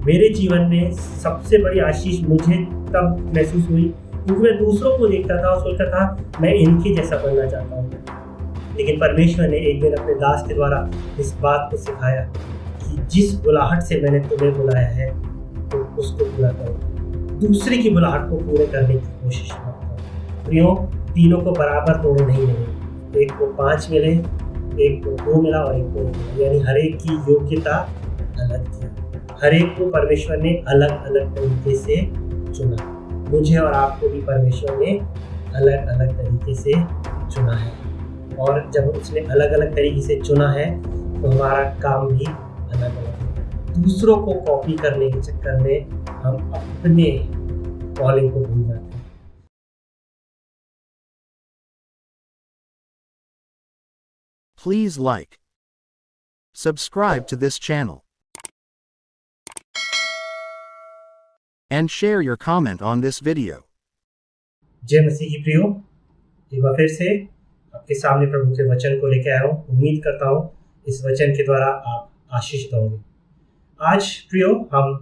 मेरे जीवन में सबसे बड़ी आशीष मुझे तब महसूस हुई क्योंकि मैं दूसरों को देखता था और सोचता था मैं इनके जैसा बनना चाहता हूँ। लेकिन परमेश्वर ने एक दिन अपने दास के द्वारा इस बात को सिखाया कि जिस बुलाहट से मैंने तुम्हें बुलाया है तो उसको पूरा करो, दूसरे की बुलाहट को पूरे करने की कोशिश मत करो। प्रियो, तीनों को बराबर तोड़े नहीं मिले, एक को 5 मिले, एक को 2 मिला और एक को 1 मिला, यानी हर एक की योग्यता अलग थी। हर एक को परमेश्वर ने अलग अलग तरीके से चुना। मुझे और आपको भी परमेश्वर ने अलग अलग तरीके से चुना है, और जब उसने अलग अलग तरीके से चुना है तो हमारा काम भी अलग अलग है। दूसरों को कॉपी करने के चक्कर में हम अपने कॉलिंग को भूल जाते हैं। Please like, subscribe to this channel, and share your comment on this video. जय मसीह की प्रियो, एक बार फिर से आपके सामने प्रभु के वचन को लेकर आया हूँ। उम्मीद करता हूँ इस वचन के द्वारा आप आशीषित होंगे। आज प्रियो, हम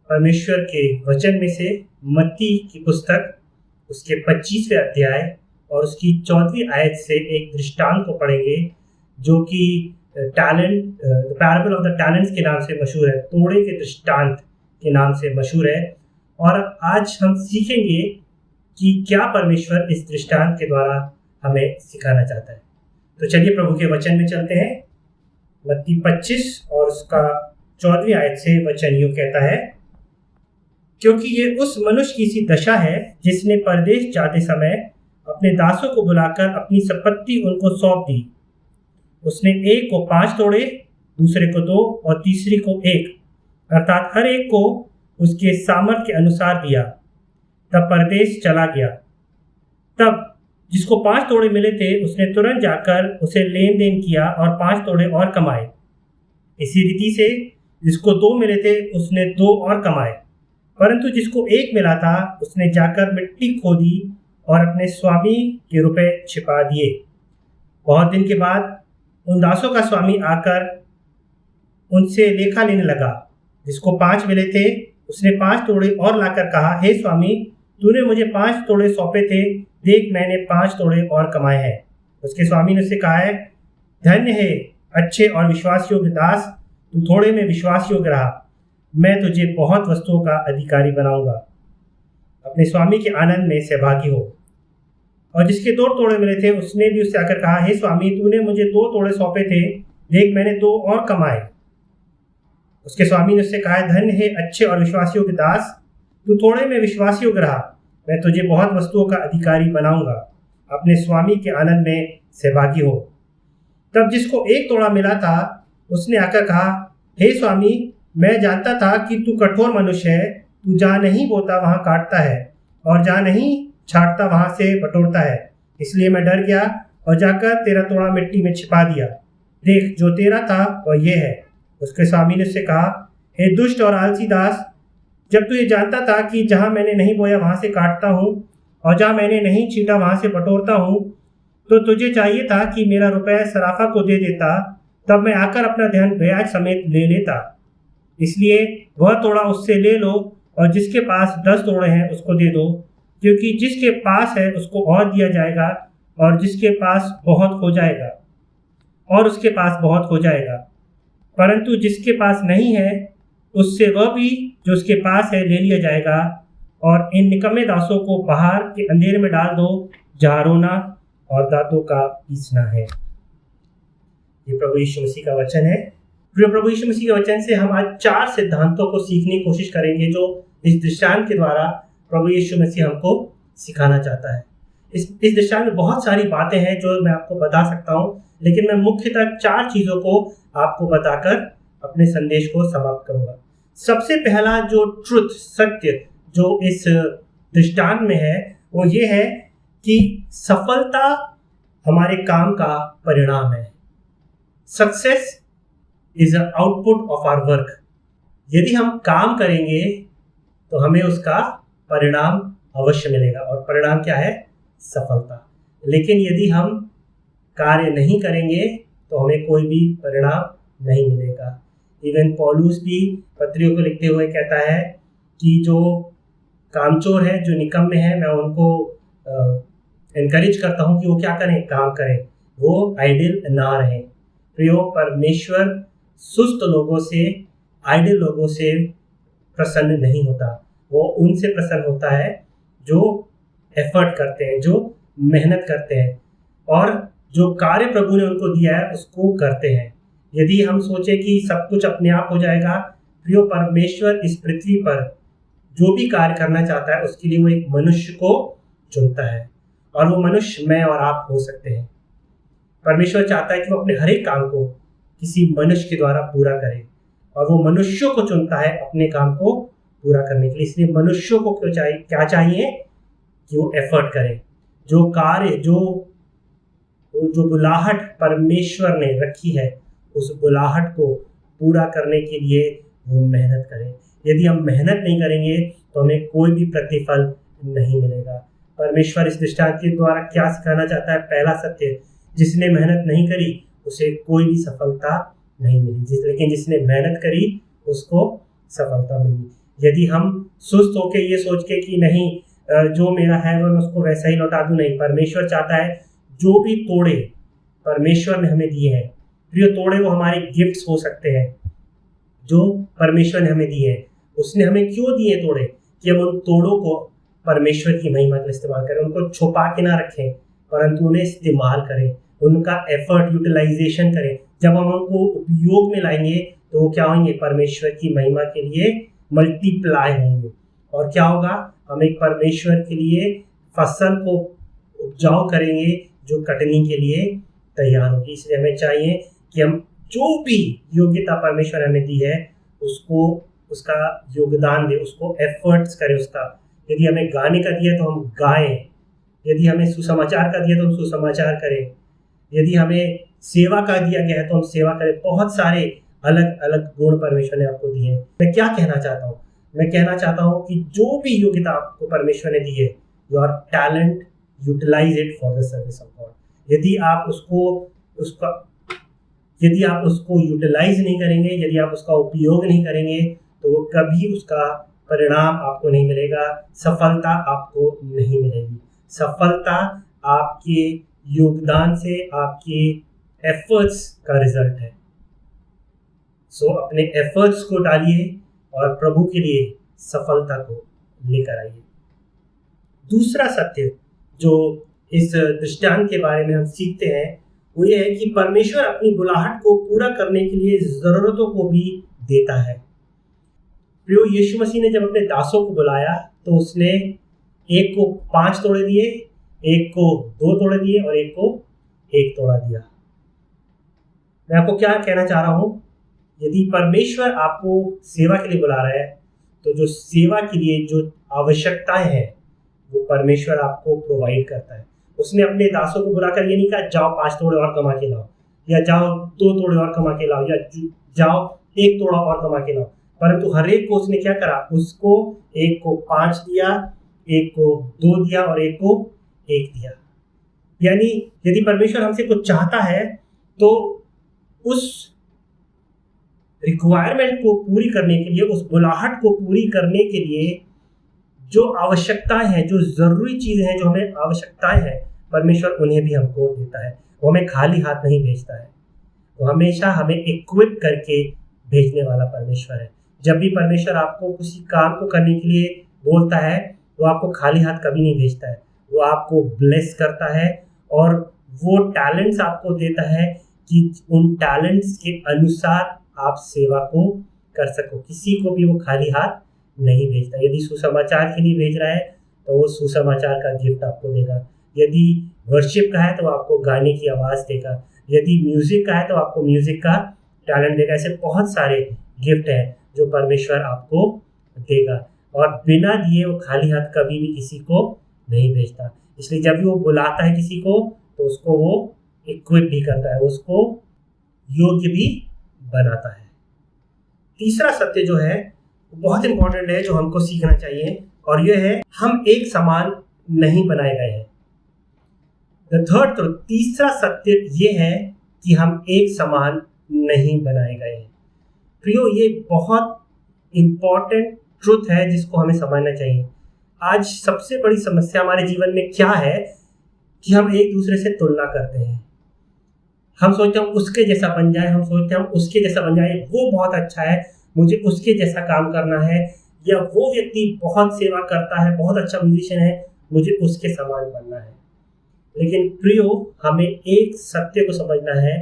परमेश्वर के वचन में से मत्ती की पुस्तक उसके 25वें अध्याय और उसकी 14वीं आयत से एक दृष्टांत को पढ़ेंगे, जो कि the parable of the talents के नाम से मशहूर है, तोड़े के दृष्टांत के नाम से मशहूर है। और आज हम सीखेंगे कि क्या परमेश्वर इस दृष्टांत के द्वारा हमें सिखाना चाहता है। तो चलिए प्रभु के वचन में चलते हैं। मत्ती 25 और उसका 14वीं आयत से वचन यूं कहता है, क्योंकि ये उस मनुष्य की सी दशा है जिसने परदेश जाते समय अपने दासों को बुलाकर अपनी संपत्ति उनको सौंप दी। उसने एक को 5 तोड़े, दूसरे को 2 और तीसरी को 1, अर्थात हर एक को उसके सामर्थ्य के अनुसार दिया। तब परदेश चला गया। तब जिसको 5 तोड़े मिले थे उसने तुरंत जाकर उसे लेन देन किया और 5 तोड़े और कमाए। इसी रीति से जिसको 2 मिले थे उसने 2 और कमाए, परंतु जिसको 1 मिला था उसने जाकर मिट्टी खोदी और अपने स्वामी के रुपए छिपा दिए। बहुत दिन के बाद उन दासों का स्वामी आकर उनसे लेखा लेने लगा। जिसको 5 मिले थे उसने 5 तोड़े और लाकर कहा, हे स्वामी, तूने मुझे 5 तोड़े सौंपे थे, देख मैंने 5 तोड़े और कमाए हैं। उसके स्वामी ने उससे कहा है, धन्य है अच्छे और विश्वास योग्य दास, तू थोड़े में विश्वास योग्य रहा, मैं तुझे बहुत वस्तुओं का अधिकारी बनाऊंगा। अपने स्वामी के आनंद में सहभागी हो। और जिसके 2 तोड़े मिले थे उसने भी उससे आकर कहा, हे स्वामी, तूने मुझे 2 तोड़े सौंपे थे, देख मैंने 2 और कमाए। उसके स्वामी ने उससे कहा, धन्य है अच्छे और विश्वास योग्य दास, तू थोड़े में विश्वास योग्य रहा, मैं तुझे बहुत वस्तुओं का अधिकारी बनाऊंगा। अपने स्वामी के आनंद में सहभागी हो। तब जिसको 1 तोड़ा मिला था उसने आकर कहा, हे स्वामी, मैं जानता था कि तू कठोर मनुष्य है, तू जहाँ नहीं बोता वहाँ काटता है और जहाँ नहीं छाटता वहाँ से बटोरता है, इसलिए मैं डर गया और जाकर तेरा तोड़ा मिट्टी में छिपा दिया। देख, जो तेरा था वह ये है। उसके स्वामी ने उससे कहा, हे दुष्ट और आलसी दास, जब तू ये जानता था कि जहाँ मैंने नहीं बोया वहाँ से काटता हूँ और जहाँ मैंने नहीं छीटा वहाँ से बटोरता हूँ, तो तुझे चाहिए था कि मेरा रुपया सराफा को दे देता, तब मैं आकर अपना धन ब्याज समेत ले लेता। इसलिए वह तोड़ा उससे ले लो और जिसके पास 10 तोड़े हैं उसको दे दो, क्योंकि जिसके पास है उसको और दिया जाएगा और जिसके पास बहुत हो जाएगा और उसके पास बहुत हो जाएगा, परंतु जिसके पास नहीं है उससे वह भी जो उसके पास है ले लिया जाएगा। और इन निकम्मे दासों को बाहर के अंधेरे में डाल दो, जहाँ रोना और दांतों का पीसना है। ये प्रभु यीशु मसीह का वचन है। प्रभु यीशु मसीह के वचन से हम आज 4 सिद्धांतों को सीखने की कोशिश करेंगे, जो इस दृष्टांत के द्वारा प्रभु यीशु मसीह हमको सिखाना चाहता है। इस दृष्टांत में बहुत सारी बातें हैं जो मैं आपको बता सकता हूँ, लेकिन मैं मुख्यतः 4 चीज़ों को आपको बताकर अपने संदेश को समाप्त करूँगा। सबसे पहला जो ट्रुथ, सत्य जो इस दृष्टांत में है वो ये है कि सफलता हमारे काम का परिणाम है। Success is a output of our work. यदि हम काम करेंगे तो हमें उसका परिणाम अवश्य मिलेगा, और परिणाम क्या है? सफलता। लेकिन यदि हम कार्य नहीं करेंगे तो हमें कोई भी परिणाम नहीं मिलेगा। इवन पौलुस भी पत्रियों को लिखते हुए कहता है कि जो कामचोर है, जो निकम्मे हैं, मैं उनको एनकरेज करता हूँ कि वो क्या करें, काम करें, वो आइडियल ना रहें। प्रियो, परमेश्वर सुस्त लोगों से, आइडियल लोगों से प्रसन्न नहीं होता। वो उनसे प्रसन्न होता है जो एफर्ट करते हैं, जो मेहनत करते हैं और जो कार्य प्रभु ने उनको दिया है उसको करते हैं। यदि हम सोचें कि सब कुछ अपने आप हो जाएगा, प्रियो, परमेश्वर इस पृथ्वी पर जो भी कार्य करना चाहता है उसके लिए वो एक मनुष्य को चुनता है और वो मनुष्य मैं और आप हो सकते हैं। परमेश्वर चाहता है कि वो अपने हर एक काम को किसी मनुष्य के द्वारा पूरा करे और वो मनुष्यों को चुनता है अपने काम को पूरा करने के लिए। इसलिए मनुष्यों को क्या चाहिए कि वो एफर्ट करें, जो कार्य, जो बुलाहट परमेश्वर ने रखी है उस बुलाहट को पूरा करने के लिए वो मेहनत करें। यदि हम मेहनत नहीं करेंगे तो हमें कोई भी प्रतिफल नहीं मिलेगा। परमेश्वर इस दृष्टांत के द्वारा क्या सिखाना चाहता है? पहला सत्य, जिसने मेहनत नहीं करी उसे कोई भी सफलता नहीं मिली, लेकिन जिसने मेहनत करी उसको सफलता मिली। यदि हम सुस्त होकर ये सोच के कि नहीं जो मेरा है वो मैं उसको वैसा ही लौटा दूं, नहीं, परमेश्वर चाहता है जो भी तोड़े परमेश्वर ने हमें दिए हैं, प्रिय, तोड़े वो हमारे गिफ्ट्स हो सकते हैं जो परमेश्वर ने हमें दिए हैं। उसने हमें क्यों दिए तोड़े? कि हम उन तोड़ों को परमेश्वर की महिमा के लिए इस्तेमाल करें, उनको छुपा के ना रखें, परंतु उन्हें इस्तेमाल करें, उनका एफर्ट यूटिलाइजेशन करें। जब हम उनको उपयोग में लाएंगे तो वो क्या होंगे? परमेश्वर की महिमा के लिए मल्टीप्लाई होंगे। और क्या होगा? हम एक परमेश्वर के लिए फसल को उपजाऊ करेंगे जो कटनी के लिए तैयार होगी। इसलिए हमें चाहिए कि हम जो भी योग्यता परमेश्वर हमें दी है उसको, उसका योगदान दें, उसको एफर्ट्स करें उसका। यदि हमें गाने का दिया तो हम गाएं, यदि हमें सुसमाचार का दिया तो हम सुसमाचार करें, यदि हमें सेवा का दिया गया है तो हम सेवा करें। बहुत सारे अलग अलग गुण परमेश्वर ने आपको दिए हैं। मैं क्या कहना चाहता हूँ? मैं कहना चाहता हूँ कि जो भी योग्यता आपको परमेश्वर ने दी है, your talent, utilise it for the service of God. यदि आप उसको यूटिलाइज नहीं करेंगे, यदि आप उसका उपयोग नहीं करेंगे तो वो कभी उसका परिणाम आपको नहीं मिलेगा, सफलता आपको नहीं मिलेगी। सफलता आपके योगदान से, आपके एफर्ट्स का रिजल्ट है। सो अपने एफर्ट्स को डालिए और प्रभु के लिए सफलता को लेकर आइए। दूसरा सत्य जो इस दृष्टांत के बारे में हम सीखते हैं वो ये है कि परमेश्वर अपनी बुलाहट को पूरा करने के लिए जरूरतों को भी देता है। प्रियो, यीशु मसीह ने जब अपने दासों को बुलाया तो उसने एक को 5 तोड़े दिए, एक को 2 तोड़े दिए और एक को 1 तोड़ा दिया। मैं आपको क्या कहना चाह रहा हूं? यदि परमेश्वर आपको सेवा के लिए बुला रहा है तो जो सेवा के लिए जो आवश्यकताएं हैं वो परमेश्वर आपको प्रोवाइड करता है। उसने अपने दासों को बुलाकर ये नहीं कहा जाओ 5 तोड़े और कमा के लाओ, या जाओ 2 तोड़े और कमा के लाओ, या जाओ 1 तोड़ा और कमा के लाओ, परंतु हर एक को उसने क्या करा? उसको एक को 5 दिया, एक को 2 दिया और एक को 1 दिया। यानी यदि परमेश्वर हमसे कुछ चाहता है तो उस रिक्वायरमेंट को पूरी करने के लिए, उस बुलाहट को पूरी करने के लिए जो आवश्यकताएं हैं, जो जरूरी चीजें हैं, जो हमें आवश्यकताएं हैं, परमेश्वर उन्हें भी हमको देता है। वो हमें खाली हाथ नहीं भेजता है, वो हमेशा हमें इक्विप करके भेजने वाला परमेश्वर है। जब भी परमेश्वर आपको किसी काम को करने के लिए बोलता है वो आपको खाली हाथ कभी नहीं भेजता है। वो आपको ब्लेस करता है और वो टैलेंट्स आपको देता है कि उन टैलेंट्स के अनुसार आप सेवा को कर सको। किसी को भी वो खाली हाथ नहीं भेजता। यदि सुसमाचार के लिए भेज रहा है तो वो सुसमाचार का गिफ्ट आपको देगा। यदि वर्शिप का है तो आपको गाने की आवाज़ देगा। यदि म्यूजिक का है तो आपको म्यूजिक का टैलेंट देगा। ऐसे बहुत सारे गिफ्ट हैं जो परमेश्वर आपको देगा और बिना दिए वो खाली हाथ कभी भी किसी को नहीं भेजता। इसलिए जब भी वो बुलाता है किसी को तो उसको वो इक्विप भी करता है, उसको योग्य भी बनाता है। तीसरा सत्य जो है बहुत इंपॉर्टेंट है, जो हमको सीखना चाहिए, और यह है हम एक समान नहीं बनाए गए हैं। द थर्ड ट्रुथ, तीसरा सत्य यह है कि हम एक समान नहीं बनाए गए हैं। प्रियो, ये बहुत इम्पॉर्टेंट ट्रुथ है जिसको हमें समझना चाहिए। आज सबसे बड़ी समस्या हमारे जीवन में क्या है कि हम एक दूसरे से तुलना करते हैं। हम सोचते हैं उसके जैसा बन जाए, हम सोचते हैं हम उसके जैसा बन जाए, वो बहुत अच्छा है, मुझे उसके जैसा काम करना है, या वो व्यक्ति बहुत सेवा करता है, बहुत अच्छा म्यूजिशियन है, मुझे उसके समान बनना है। लेकिन प्रियो, हमें एक सत्य को समझना है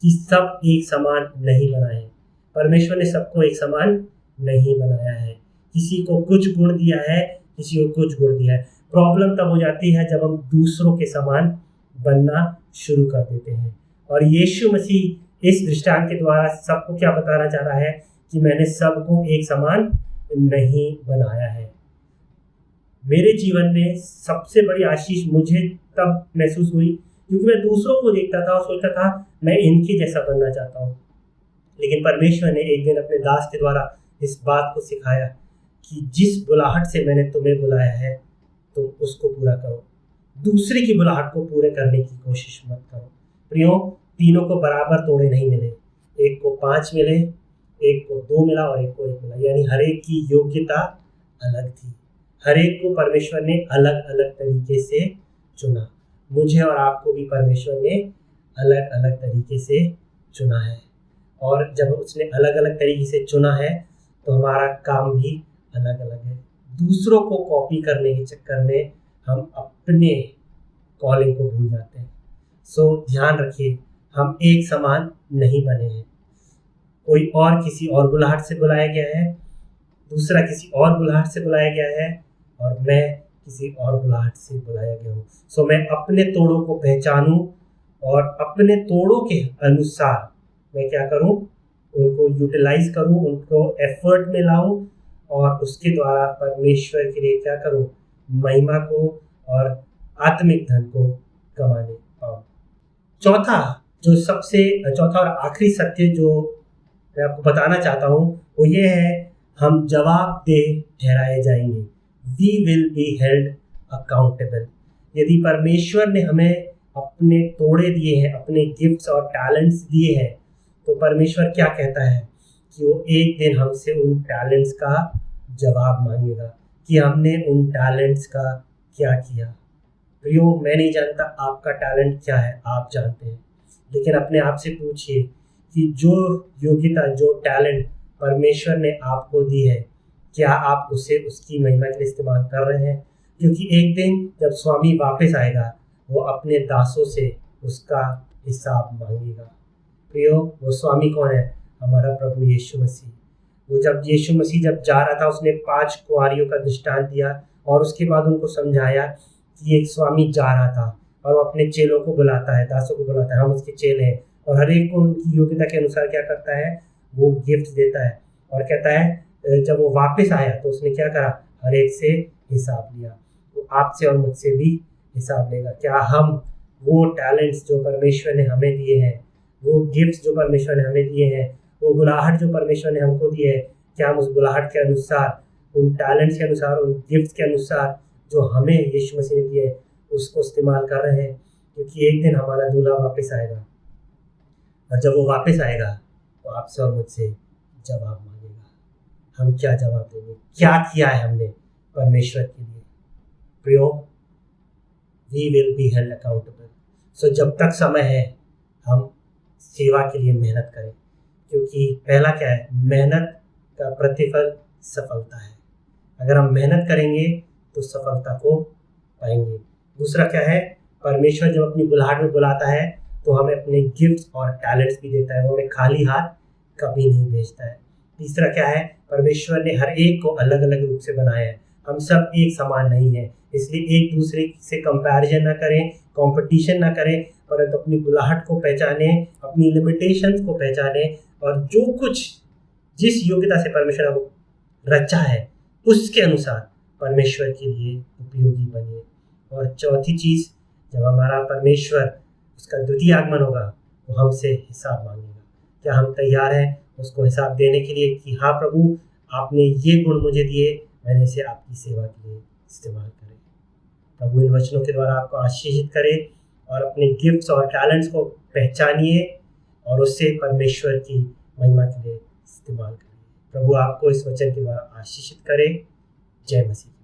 कि सब एक समान नहीं बना है। परमेश्वर ने सबको एक समान नहीं बनाया है। किसी को कुछ गुण दिया है, किसी को कुछ गुण दिया है। प्रॉब्लम तब हो जाती है जब हम दूसरों के समान बनना शुरू कर देते हैं। और यीशु मसीह इस दृष्टांत के द्वारा सबको क्या बताना चाह रहा है कि मैंने सबको एक समान नहीं बनाया है। मेरे जीवन में सबसे बड़ी आशीष मुझे तब महसूस हुई क्योंकि मैं दूसरों को देखता था और सोचता था मैं इनके जैसा बनना चाहता हूँ। लेकिन परमेश्वर ने एक दिन अपने दास के द्वारा इस बात को सिखाया कि जिस बुलाहट से मैंने तुम्हें बुलाया है तुम उसको पूरा करो, दूसरे की बुलाहट को पूरे करने की कोशिश मत करो। प्रियो, तीनों को बराबर तोड़े नहीं मिले, एक को 5 मिले, एक को 2 मिला और एक को 1 मिला, यानी हर एक की योग्यता अलग थी। हर एक को परमेश्वर ने अलग अलग तरीके से चुना। मुझे और आपको भी परमेश्वर ने अलग अलग तरीके से चुना है, और जब उसने अलग अलग तरीके से चुना है तो हमारा काम भी अलग अलग है। दूसरों को कॉपी करने के चक्कर में हम अपने कॉलिंग को भूल जाते हैं। सो ध्यान रखिए, हम एक समान नहीं बने हैं। कोई और किसी और बुलाहट से बुलाया गया है, दूसरा किसी और बुलाहट से बुलाया गया है, और मैं किसी और बुलाहट से बुलाया गया हूँ। सो मैं अपने तोड़ों को पहचानूं और अपने तोड़ों के अनुसार मैं क्या करूं, उनको यूटिलाइज करूं, उनको एफर्ट में लाऊं, और उसके द्वारा परमेश्वर के लिए क्या करूं, महिमा को और आत्मिक धन को कमाने पाऊं। चौथा और आखिरी सत्य जो मैं आपको बताना चाहता हूं वो ये है, हम जवाबदेह ठहराए जाएंगे। We will be held accountable. यदि परमेश्वर ने हमें अपने तोड़े दिए हैं, अपने गिफ्ट्स और टैलेंट्स दिए हैं, तो परमेश्वर क्या कहता है कि वो एक दिन हमसे उन टैलेंट्स का जवाब मांगेगा कि हमने उन टैलेंट्स का क्या किया। प्रियो, मैं नहीं जानता आपका टैलेंट क्या है, आप जानते हैं, लेकिन अपने आप से पूछिए कि जो योग्यता, जो टैलेंट परमेश्वर ने आपको दी है, क्या आप उसे उसकी महिमा के लिए इस्तेमाल कर रहे हैं? क्योंकि एक दिन जब स्वामी वापस आएगा वो अपने दासों से उसका हिसाब मांगेगा। प्रियो, वो स्वामी कौन है? हमारा प्रभु यीशु मसीह। वो जब यीशु मसीह जब जा रहा था उसने 5 कुंवारियों का दृष्टांत दिया और उसके बाद उनको समझाया कि एक स्वामी जा रहा था और वो अपने चेलों को बुलाता है, दासों को बुलाता है, हम उसके चेले हैं, और हर एक को उनकी योग्यता के अनुसार क्या करता है, वो गिफ्ट देता है, और कहता है जब वो वापस आया तो उसने क्या करा, हर एक से हिसाब लिया। तो आपसे और मुझसे भी हिसाब लेगा। क्या हम वो टैलेंट्स जो परमेश्वर ने हमें दिए हैं, वो गिफ्ट्स जो परमेश्वर ने हमें दिए हैं, वो बुलाहट जो परमेश्वर ने हमको दी है, क्या हम उस बुलाहट के अनुसार, उन टैलेंट्स के अनुसार, उन गिफ्ट्स के अनुसार जो हमें यीशु मसीह ने दिए उसको इस्तेमाल कर रहे हैं? क्योंकि एक दिन हमारा दूल्हा वापस आएगा, और जब वो वापस आएगा तो आपसे और मुझसे जवाब मांगेगा। हम क्या जवाब देंगे? क्या किया है हमने परमेश्वर के लिए? प्रियो, we will be held accountable. So जब तक समय है हम सेवा के लिए मेहनत करें, क्योंकि पहला क्या है, मेहनत का प्रतिफल सफलता है। अगर हम मेहनत करेंगे तो सफलता को पाएंगे। दूसरा क्या है, परमेश्वर जब अपनी बुलाहट में बुलाता है तो हमें अपने गिफ्ट्स और टैलेंट्स भी देता है, वो हमें खाली हाथ कभी नहीं भेजता है। तीसरा क्या है, परमेश्वर ने हर एक को अलग अलग रूप से बनाया है, हम सब एक समान नहीं है, इसलिए एक दूसरे से कंपैरिजन ना करें, कंपटीशन ना करें, परंतु अपनी बुलाहट को पहचाने, अपनी लिमिटेशंस को पहचाने, और जो कुछ जिस योग्यता से परमेश्वर को रचा है उसके अनुसार परमेश्वर के लिए उपयोगी बनिए। और चौथी चीज़, जब हमारा परमेश्वर उसका द्वितीय आगमन होगा वो हमसे हिसाब मांगेगा। क्या हम तैयार हैं उसको हिसाब देने के लिए कि हाँ प्रभु, आपने ये गुण मुझे दिए, मैंने इसे आपकी सेवा के लिए इस्तेमाल करें। प्रभु इन वचनों के द्वारा आपको आशीषित करे और अपने गिफ्ट्स और टैलेंट्स को पहचानिए और उससे परमेश्वर की महिमा के लिए इस्तेमाल करिए। प्रभु आपको इस वचन के द्वारा आशीषित करे। जय मसीह।